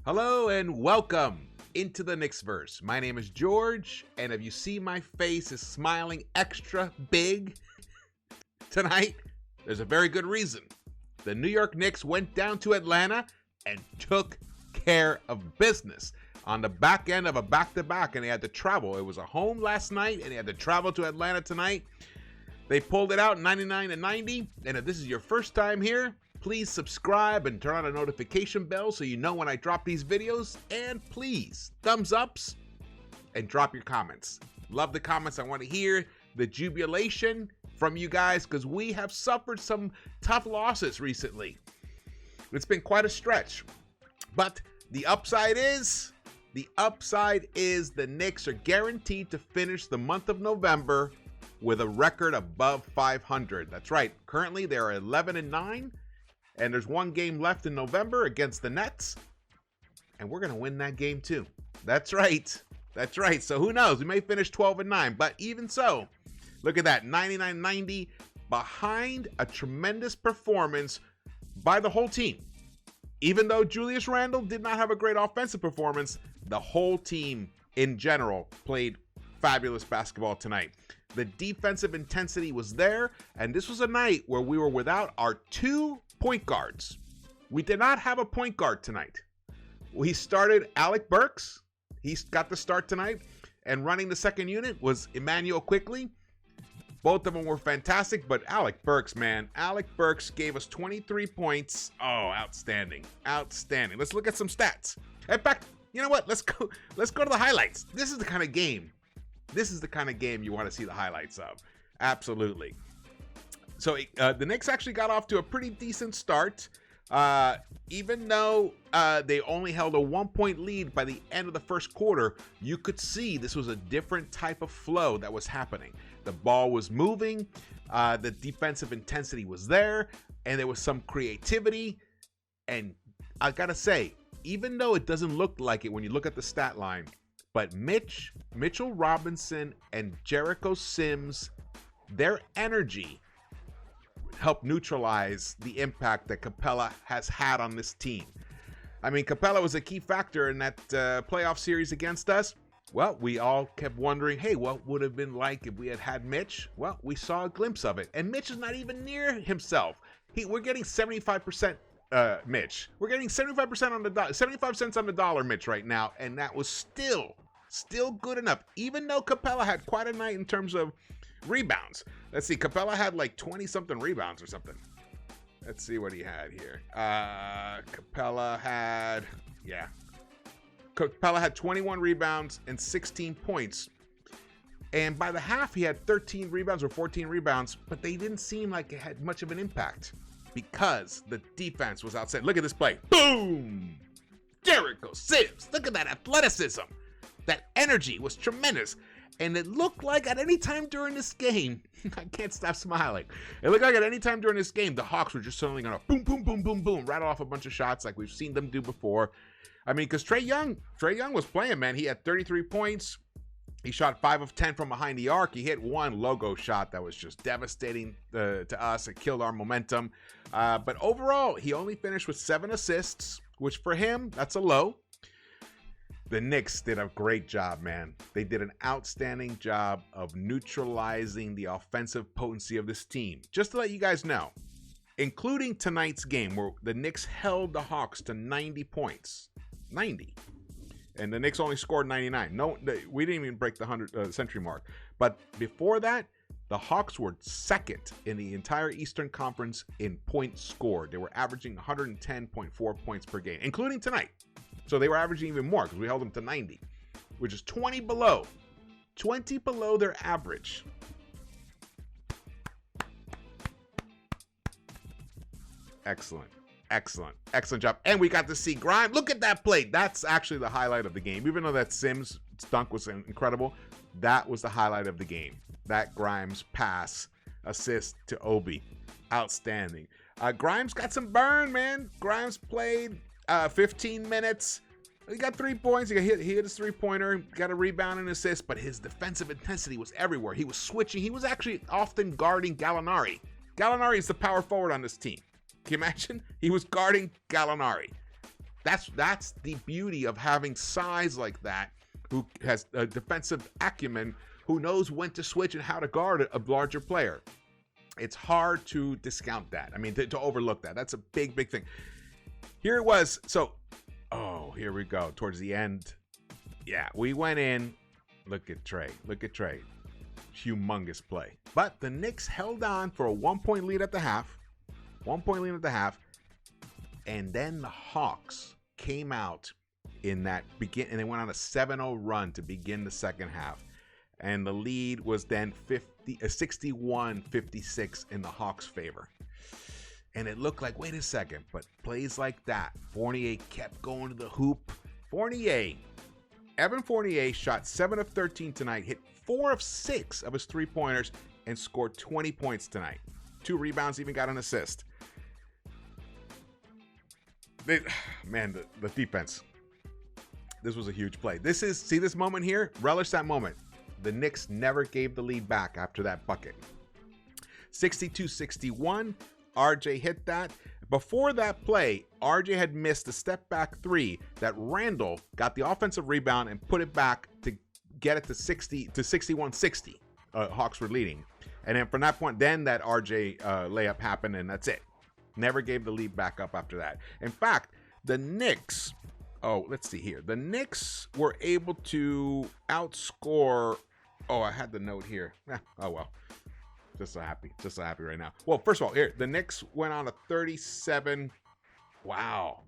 Hello and welcome into the Knicks-Verse. My name is George, and if you see my face is smiling extra big tonight, there's a very good reason. The New York Knicks went down to Atlanta and took care of business on the back end of a back-to-back, and they had to travel. It was a home last night, and they had to travel to Atlanta tonight. They pulled it out 99-90, and if this is your first time here, please subscribe and turn on the notification bell so you know when I drop these videos. And please, thumbs ups and drop your comments. Love the comments. I want to hear the jubilation from you guys because we have suffered some tough losses recently. It's been quite a stretch. But the upside is the Knicks are guaranteed to finish the month of November with a record above 500. That's right. Currently, they are 11-9. And there's one game left in November against the Nets. And we're going to win that game too. That's right. That's right. So who knows? We may finish 12-9. But even so, look at that. 99-90 behind a tremendous performance by the whole team. Even though Julius Randle did not have a great offensive performance, the whole team in general played fabulous basketball tonight. The defensive intensity was there. And this was a night where we were without our two point guards. We did not have a point guard tonight. We started Alec Burks. He got the start tonight. And running the second unit was Immanuel Quickley. Both of them were fantastic, but Alec Burks, man. Alec Burks gave us 23 points. Oh, outstanding. Outstanding. Let's look at some stats. In fact, you know what? Let's go to the highlights. This is the kind of game. This is the kind of game you want to see the highlights of. Absolutely. So the Knicks actually got off to a pretty decent start, even though they only held a 1-point lead by the end of the first quarter. You could see this was a different type of flow that was happening. The ball was moving, the defensive intensity was there, and there was some creativity. And I gotta say, even though it doesn't look like it when you look at the stat line, but Mitchell Robinson and Jericho Sims, their energy help neutralize the impact that Capella has had on this team. I mean, Capella was a key factor in that playoff series against us. Well, we all kept wondering, hey, what would have been like if we had had Mitch? Well, we saw a glimpse of it, and Mitch is not even near himself. We're getting 75% Mitch. We're getting 75% on the dollar, 75 cents on the dollar Mitch right now, and that was still good enough, even though Capella had quite a night in terms of rebounds. Let's see, Capella had like 20-something rebounds or something. Let's see what he had here. Capella had 21 rebounds and 16 points. And by the half, he had 13 rebounds or 14 rebounds, but they didn't seem like it had much of an impact because the defense was outside. Look at this play. Boom! Jericho Sims. Look at that athleticism. That energy was tremendous. And it looked like at any time during this game, I can't stop smiling. It looked like at any time during this game, the Hawks were just suddenly going to boom, boom, boom, boom, boom, rattle off a bunch of shots like we've seen them do before. I mean, because Trae Young was playing, man. He had 33 points. He shot 5 of 10 from behind the arc. He hit one logo shot that was just devastating to us. It killed our momentum. But overall, he only finished with 7 assists, which for him, that's a low. The Knicks did a great job, man. They did an outstanding job of neutralizing the offensive potency of this team. Just to let you guys know, including tonight's game where the Knicks held the Hawks to 90 points. 90. And the Knicks only scored 99. No, we didn't even break the 100 century mark. But before that, the Hawks were second in the entire Eastern Conference in points scored. They were averaging 110.4 points per game, including tonight. So they were averaging even more because we held them to 90, which is 20 below their average. Excellent job. And we got to see Grimes. Look at that play. That's actually the highlight of the game. Even though that Sims dunk was incredible, that was the highlight of the game. That Grimes pass assist to Obi. Outstanding. Grimes got some burn, man. Grimes played 15 minutes. He got 3 points. He hit his three-pointer, got a rebound and assist, but his defensive intensity was everywhere. He was switching. He was actually often guarding Gallinari. Gallinari is the power forward on this team. Can you imagine? He was guarding Gallinari. That's the beauty of having size like that, who has a defensive acumen, who knows when to switch and how to guard a larger player. It's hard to discount that. I mean, to overlook that. That's a big, big thing. Here it was. So, here we go. Towards the end. Yeah, we went in. Look at Trey. Humongous play. But the Knicks held on for a 1-point lead at the half. 1-point lead at the half. And then the Hawks came out in that and they went on a 7-0 run to begin the second half. And the lead was then 61-56 in the Hawks' favor. And it looked like, wait a second, but plays like that. Fournier kept going to the hoop. Evan Fournier shot 7 of 13 tonight, hit 4 of 6 of his three-pointers, and scored 20 points tonight. 2 rebounds, even got an assist. Man, the defense. This was a huge play. See this moment here? Relish that moment. The Knicks never gave the lead back after that bucket. 62-61. RJ hit that. Before that play, RJ had missed a step-back 3 that Randall got the offensive rebound and put it back to get it to 61-60. Hawks were leading. And then from that point, then that RJ layup happened, and that's it. Never gave the lead back up after that. In fact, the Knicks... let's see here. The Knicks were able to outscore... I had the note here. Oh, well. Just so happy right now. Well, first of all, here, the Knicks went on a 37... Wow.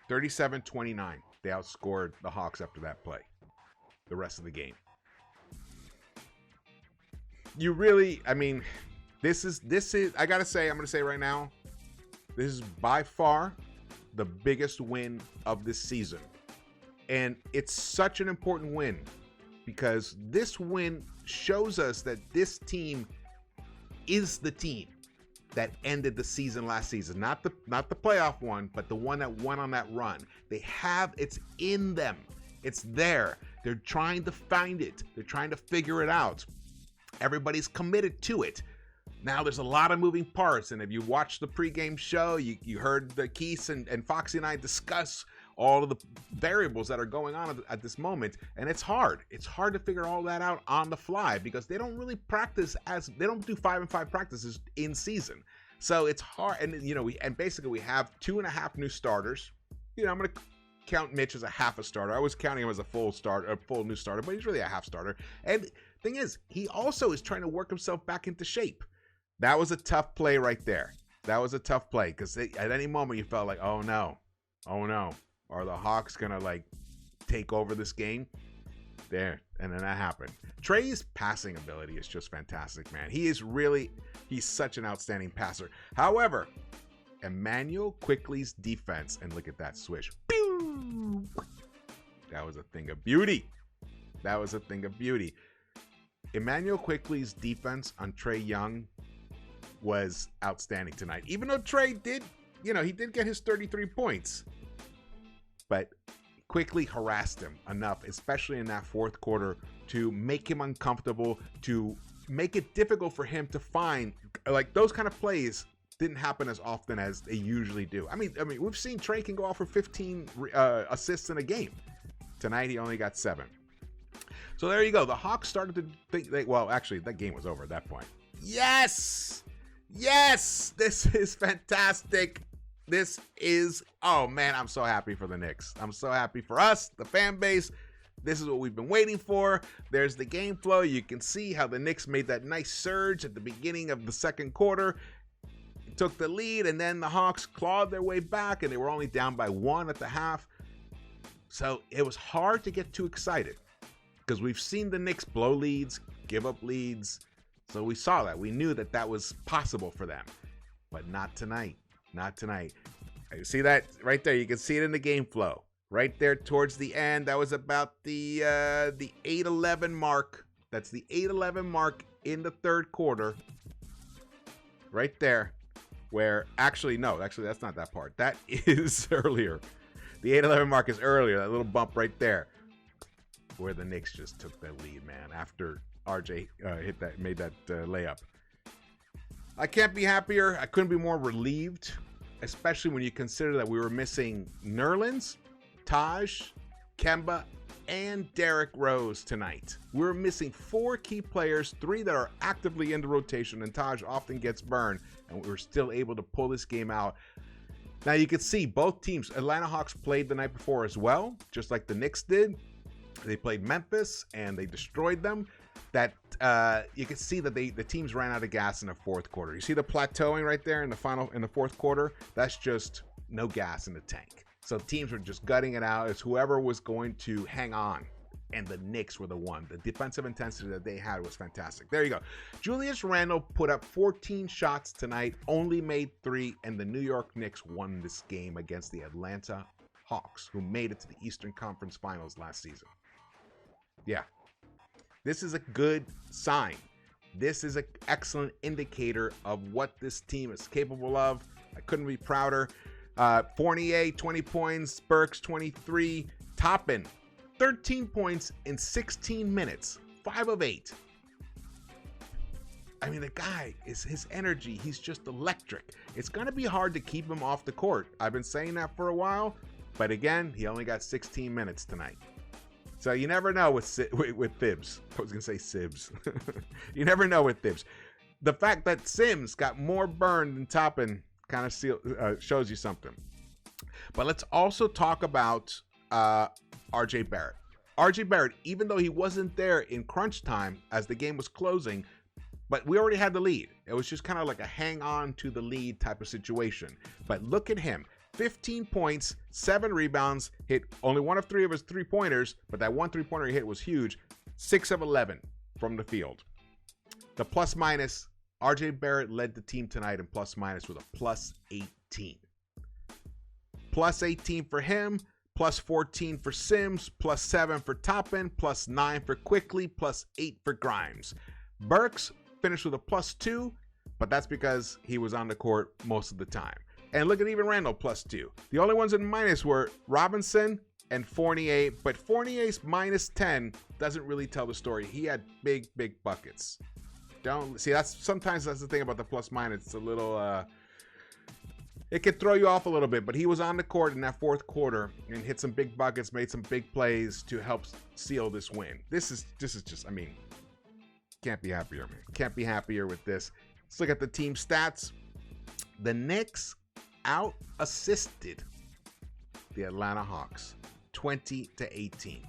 37-29. They outscored the Hawks after that play. The rest of the game. You really... I mean, this is... I gotta say, I'm gonna say right now, this is by far the biggest win of this season. And it's such an important win because this win shows us that this team is the team that ended the season last season. Not the playoff one, but the one that went on that run. It's in them. It's there. They're trying to find it. They're trying to figure it out. Everybody's committed to it. Now, there's a lot of moving parts, and if you watched the pregame show, you heard the Keese and Foxy and I discuss all of the variables that are going on at this moment, and it's hard. It's hard to figure all that out on the fly because they don't really practice they don't do 5-and-5 practices in season. So it's hard, and basically we have 2.5 new starters. I'm going to count Mitch as a half a starter. I was counting him as a full new starter, but he's really a half starter. And thing is, he also is trying to work himself back into shape. That was a tough play right there. That was a tough play because at any moment you felt like, oh no, are the Hawks gonna take over this game? There, and then that happened. Trey's passing ability is just fantastic, man. He's such an outstanding passer. However, Immanuel Quickley's defense, and look at that swish. Pew! That was a thing of beauty. Immanuel Quickley's defense on Trae Young was outstanding tonight. Even though Trae did get his 33 points. But Quickley harassed him enough, especially in that fourth quarter, to make him uncomfortable, to make it difficult for him to find, those kind of plays didn't happen as often as they usually do. I mean, we've seen Trae can go off for 15 assists in a game. Tonight, he only got 7. So there you go. The Hawks started to think, actually, that game was over at that point. Yes! This is fantastic. Oh man, I'm so happy for the Knicks. I'm so happy for us, the fan base. This is what we've been waiting for. There's the game flow. You can see how the Knicks made that nice surge at the beginning of the second quarter. Took the lead, and then the Hawks clawed their way back, and they were only down by 1 at the half. So it was hard to get too excited because we've seen the Knicks blow leads, give up leads. So we saw that. We knew that was possible for them. But not tonight. Not tonight. You see that right there? You can see it in the game flow. Right there towards the end. That was about the 8-11 mark. That's the 8-11 mark in the third quarter. Right there. Where, that's not that part. That is earlier. The 8-11 mark is earlier. That little bump right there. Where the Knicks just took the lead, man. After RJ made that layup. I can't be happier. I couldn't be more relieved especially when you consider that we were missing Nerlens, Taj, Kemba, and Derrick Rose tonight. We're missing 4 key players, 3 that are actively in the rotation, and Taj often gets burned, and we were still able to pull this game out. Now you can see both teams, Atlanta Hawks played the night before as well, just like the Knicks did. They played Memphis and they destroyed them. That you can see that the teams ran out of gas in the fourth quarter. You see the plateauing right there in the fourth quarter? That's just no gas in the tank. So teams were just gutting it out. It's whoever was going to hang on. And the Knicks were the one. The defensive intensity that they had was fantastic. There you go. Julius Randle put up 14 shots tonight, only made 3, and the New York Knicks won this game against the Atlanta Hawks, who made it to the Eastern Conference Finals last season. Yeah. This is a good sign. This is an excellent indicator of what this team is capable of. I couldn't be prouder. Fournier, 20 points. Burks, 23. Toppin, 13 points in 16 minutes. 5 of 8. I mean, the guy, is his energy, he's just electric. It's going to be hard to keep him off the court. I've been saying that for a while. But again, he only got 16 minutes tonight. So you never know with Thibs. I was going to say Sibs. You never know with Thibs. The fact that Sims got more burned than Toppin kind of shows you something. But let's also talk about RJ Barrett. RJ Barrett, even though he wasn't there in crunch time as the game was closing, but we already had the lead. It was just kind of like a hang on to the lead type of situation. But look at him. 15 points, 7 rebounds, hit only 1 of 3 of his 3-pointers, but that 1 3-pointer he hit was huge. 6 of 11 from the field. The plus minus, RJ Barrett led the team tonight in plus minus with a plus 18. Plus 18 for him, plus 14 for Sims, plus 7 for Toppin, plus 9 for Quickley, plus 8 for Grimes. Burks finished with a plus 2, but that's because he was on the court most of the time. And look at even Randall, plus 2. The only ones in minus were Robinson and Fournier, but Fournier's minus 10 doesn't really tell the story. He had big buckets. Don't see, sometimes that's the thing about the plus minus. It's a little it can throw you off a little bit, but he was on the court in that fourth quarter and hit some big buckets, made some big plays to help seal this win. This is just, I mean, can't be happier, man. Can't be happier with this. Let's look at the team stats. The Knicks out-assisted the Atlanta Hawks 20-18.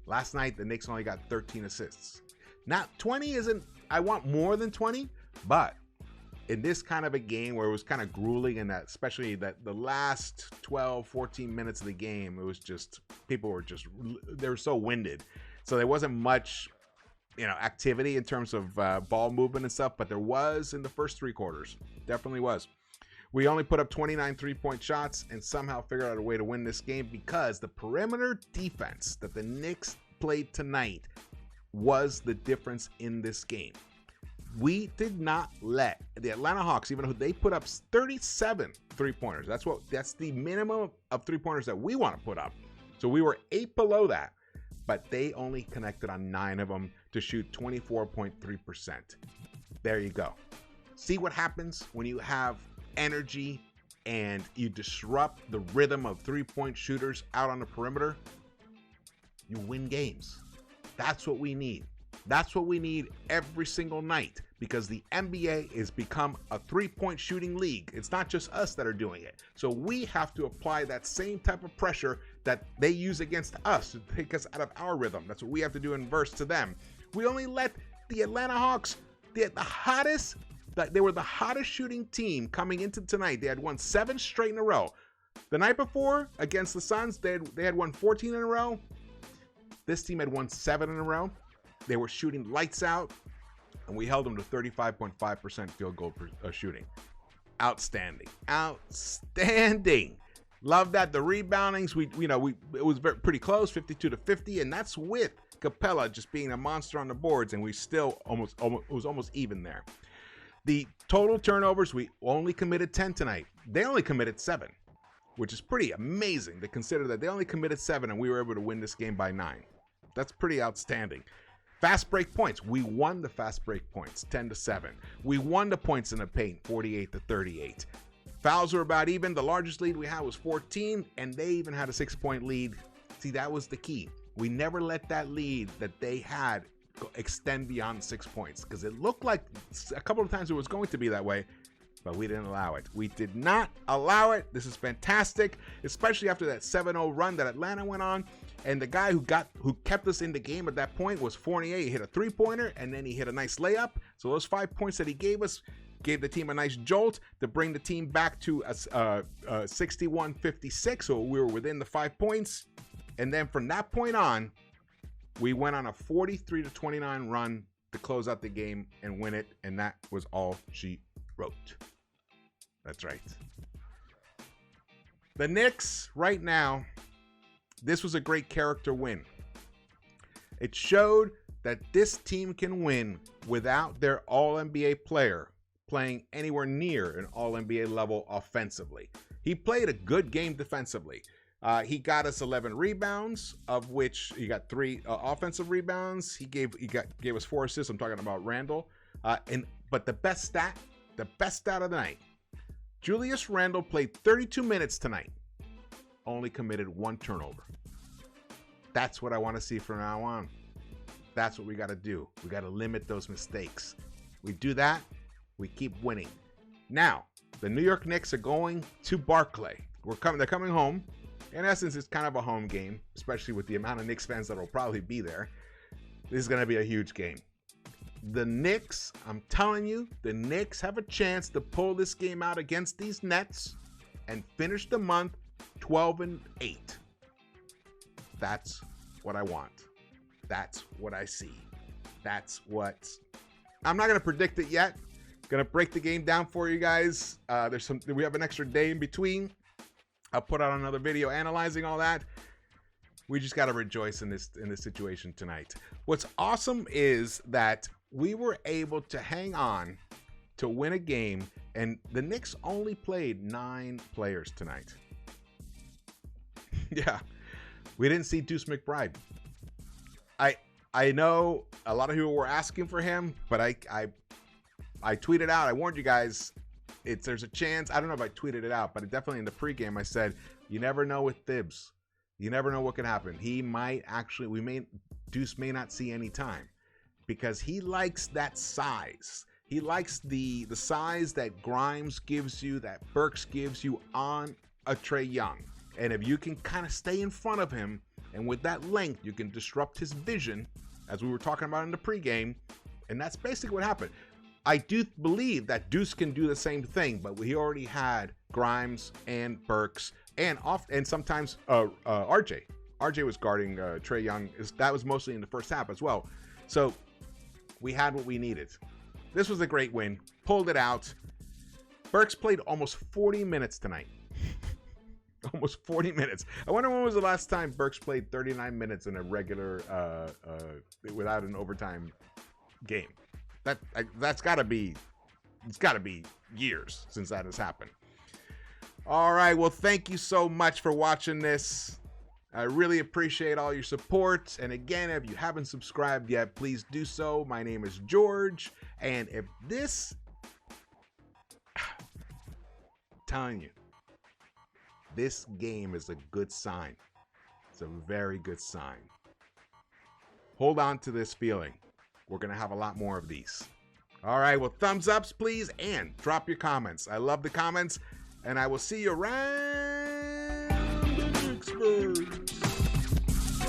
Last night, the Knicks only got 13 assists. Now, 20 isn't, I want more than 20, but in this kind of a game where it was kind of grueling and that, especially that the last 12, 14 minutes of the game, it was just, people were just, they were so winded. So there wasn't much, activity in terms of ball movement and stuff, but there was in the first 3 quarters. Definitely was. We only put up 29 3-point shots and somehow figured out a way to win this game because the perimeter defense that the Knicks played tonight was the difference in this game. We did not let the Atlanta Hawks, even though they put up 37 3-pointers. That's the minimum of 3-pointers that we want to put up. So we were 8 below that, but they only connected on 9 of them to shoot 24.3%. There you go. See what happens when you have energy and you disrupt the rhythm of 3-point shooters out on the perimeter? You win games. That's what we need. That's what we need every single night because the NBA has become a 3-point shooting league. It's not just us that are doing it. So we have to apply that same type of pressure that they use against us to take us out of our rhythm. That's what we have to do in verse to them. We only let the Atlanta Hawks, they were the hottest shooting team coming into tonight. They had won 7 straight in a row. The night before against the Suns, they had won 14 in a row. This team had won 7 in a row. They were shooting lights out, and we held them to 35.5% field goal shooting. Outstanding. Love that. The reboundings, it was pretty close, 52-50, and that's with Capella just being a monster on the boards, and we still it was almost even there. The total turnovers, we only committed 10 tonight. They only committed 7, which is pretty amazing to consider that they only committed 7 and we were able to win this game by 9. That's pretty outstanding. Fast break points. We won the fast break points, 10-7. We won the points in the paint, 48-38. Fouls were about even. The largest lead we had was 14, and they even had a 6-point lead. See, that was the key. We never let that lead that they had extend beyond 6 points, because it looked like a couple of times it was going to be that way, but we didn't allow it. We did not allow it. This is fantastic, especially after that 7-0 run that Atlanta went on. And the guy who kept us in the game at that point was Fournier. He hit a 3-pointer, and then he hit a nice layup. So those 5 points that he gave us gave the team a nice jolt to bring the team back to 61-56. So we were within the 5 points. And then from that point on, we went on a 43-29 run to close out the game and win it. And that was all she wrote. That's right. The Knicks right now, this was a great character win. It showed that this team can win without their All-NBA player playing anywhere near an All-NBA level offensively. He played a good game defensively. He got us 11 rebounds, of which he got 3 offensive rebounds. He gave us 4 assists. I'm talking about Randle. But the best stat of the night, Julius Randle played 32 minutes tonight. Only committed 1 turnover. That's what I want to see from now on. That's what we got to do. We got to limit those mistakes. We do that, we keep winning. Now, the New York Knicks are going to Barclay. They're coming home. In essence, it's kind of a home game, especially with the amount of Knicks fans that will probably be there. This is going to be a huge game. The Knicks, I'm telling you, the Knicks have a chance to pull this game out against these Nets and finish the month 12-8. That's what I want. That's what I see. I'm not going to predict it yet. Going to break the game down for you guys. We have an extra day in between. I'll put out another video analyzing all that. We just got to rejoice in this situation tonight. What's awesome is that we were able to hang on to win a game, and the Knicks only played 9 players tonight. Yeah, we didn't see Deuce McBride. I know a lot of people were asking for him, but I tweeted out, I warned you guys, there's a chance. I don't know if I tweeted it out, but definitely in the pregame I said, you never know with Thibs. You never know what can happen. He might actually, Deuce may not see any time, because he likes that size. He likes the size that Grimes gives you, that Burks gives you on a Trae Young. And if you can kind of stay in front of him, and with that length, you can disrupt his vision, as we were talking about in the pregame, and that's basically what happened. I do believe that Deuce can do the same thing, but he already had Grimes and Burks and sometimes RJ. RJ was guarding Trae Young. That was mostly in the first half as well. So we had what we needed. This was a great win. Pulled it out. Burks played almost 40 minutes tonight. Almost 40 minutes. I wonder when was the last time Burks played 39 minutes in a regular, without an overtime game. It's got to be years since that has happened. All right. Well, thank you so much for watching this. I really appreciate all your support. And again, if you haven't subscribed yet, please do so. My name is George. And if this, telling you, this game is a good sign. It's a very good sign. Hold on to this feeling. We're going to have a lot more of these. All right. Well, thumbs ups, please. And drop your comments. I love the comments. And I will see you around